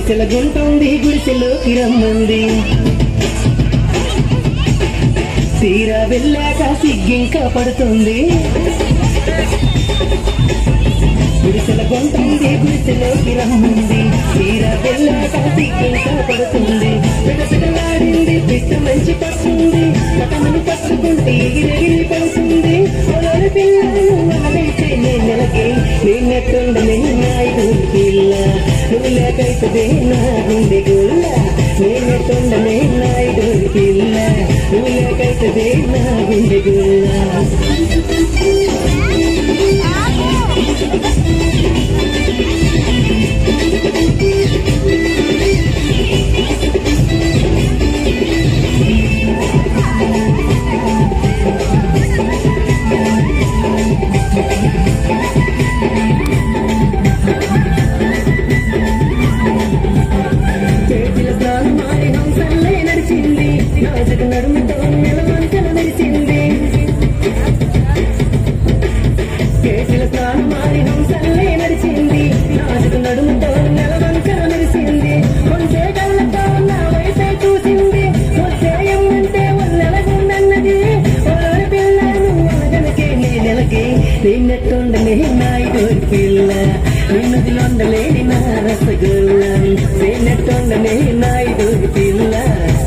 గుడిసెలగుంటుంది గుడిసెలోకి రమ్మంది తీరా వెళ్ళాక సిగ్గింక పడుతుంది గుడిసెలగుంటుంది గుడిసెలోకి రమ్మంది తీరా వెళ్ళాక సిగ్గింక పడుతుంది పిడపిడలాడింది పిట్ట మంచి పడుతుంది పటమని పట్టుకుంటే ఎగిరెగిరి పడుతుంది ఒలరి పిల్లలను అలైతే నెలకి నిన్నట్టుండలే నాయుడు పిల్ల నువ్వు లేకైతే నా గుండె గుల్ల నిన్నట్టుండలే నాయుడు పిల్ల నువ్వు లేకైతే నా గుండె గుల్ల నడుముతో నెలవంకలు మెరిసింది కేసుల స్నానం మారి హంసల్లే నడిచింది నాజుకు నడుముతో నెలవంకలు మెరిసింది కొంచె కళ్ళతో నా వైపే చూసింది వచ్చేయమ్మంటే నెలగుందన్నది ఓరి పిల్లను అనగనకే నెలకి నిన్నట్టుండలే నాయుడు పిల్ల నిన్నదిలొండలేని నా రసగుల్ల నిన్నట్టుండలే నాయుడు పిల్ల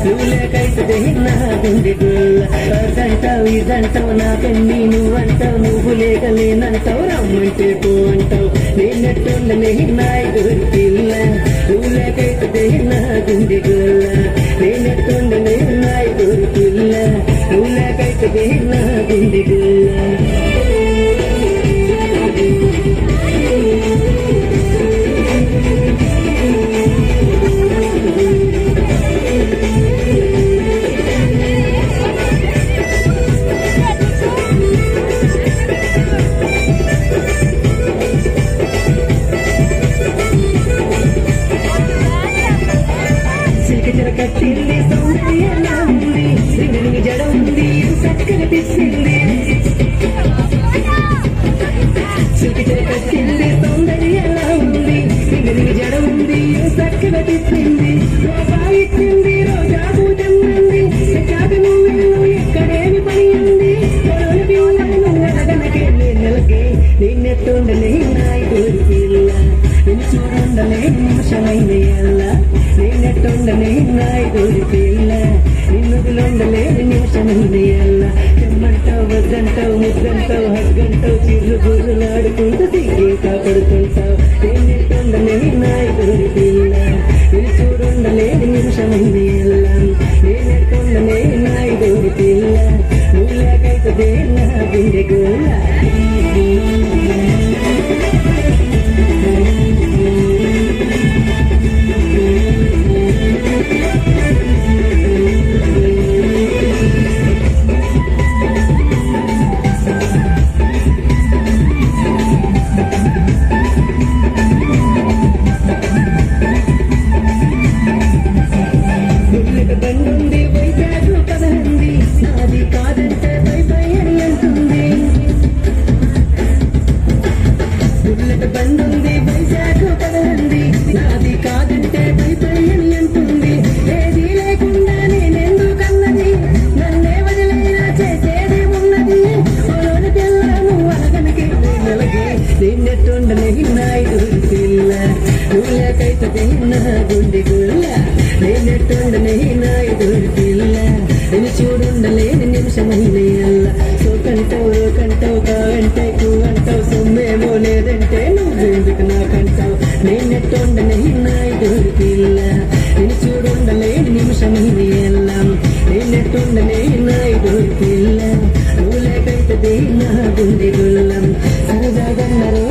నువ్వు లేకైతే నా గుండె గుల్ల అదంటావు ఇదంటావు నా పెన్ని నువ్వంటావు నువ్వు లేకలేనంటావు రమ్మంటే పో అంటావు నిన్నట్టుండలే నాయుడు పిల్ల నువ్వు లేకైతే నా గుండె గుల్ల నిన్నట్టుండలే నాయుడు పిల్ల నువ్వు లేకైతే నా గుండె గుల్ల కట్టింది సౌందర్యంగా ఉంది సింగనికి జడ ఉంది చక్కని పిచ్చింది సిల్కి చెర కట్టింది సౌందర్యంగా ఉంది సింగనికి జడ ఉంది చక్కని పిచ్చింది ఇచ్చింది రోజా పూజంది చాపి నువ్వు ఎక్కడేమి పని ఉంది అడగనకే నెలకే నిన్నెట్టుండలే నాయుడు పిల్ల నేను చూడండలే నిమిషమైన ఎల్లా నిన్నట్టుండలే నాయుడు పిల్ల నిన్నుదిలొండలే నిమిషమైన ఎల్లా చెమ్మంటావు వద్దంటావు ముద్దంటావు హగ్గంటావు చిర్రు గుర్రులాడుకుంటూ సిగ్గే కాపాడుతుంటావు నిన్నట్టుండలే నాయుడు పిల్ల నేను చూడండలే నిమిషమైన ఎల్లా నిన్నట్టుండలే నాయుడు పిల్ల నువ్వు లేకైతే నా గుండె గుల్ల బండుంది వైజాగ్ కదండి నాది కాదంటే పై అని అంటుంది బుల్లెట్ బండుంది వైజాగ్ కదండి నాది కాదంటే పై అని అంటుంది ఏది లేకుండా నేనెందుకన్నది నన్నే వదిలేనా చేసేది ఉన్నది ఓలోని పిల్లను అనగనకి నెలకి నిన్నెట్టుండలే నాయుడు పిల్ల నువ్వు లేకైతే నా గుండె గుల్ల నిన్నెట్టుండలే నాయుడు పిల్ల నేను చూడుండలేని నిమిషమైన అల్ల సోకంటావు రోకంటావు కావంటే కూవంటావు సొమ్మేమో లేదంటే నువ్వెందుకు నాకంటావు నిన్నెట్టుండలే నాయుడు పిల్ల నేను చూడుండలేని నిమిషమైన అల్ల నిన్నెట్టుండలే నాయుడు పిల్ల నువ్వు లేకైతే నా గుండె గుల్లం సరదాగన్నారు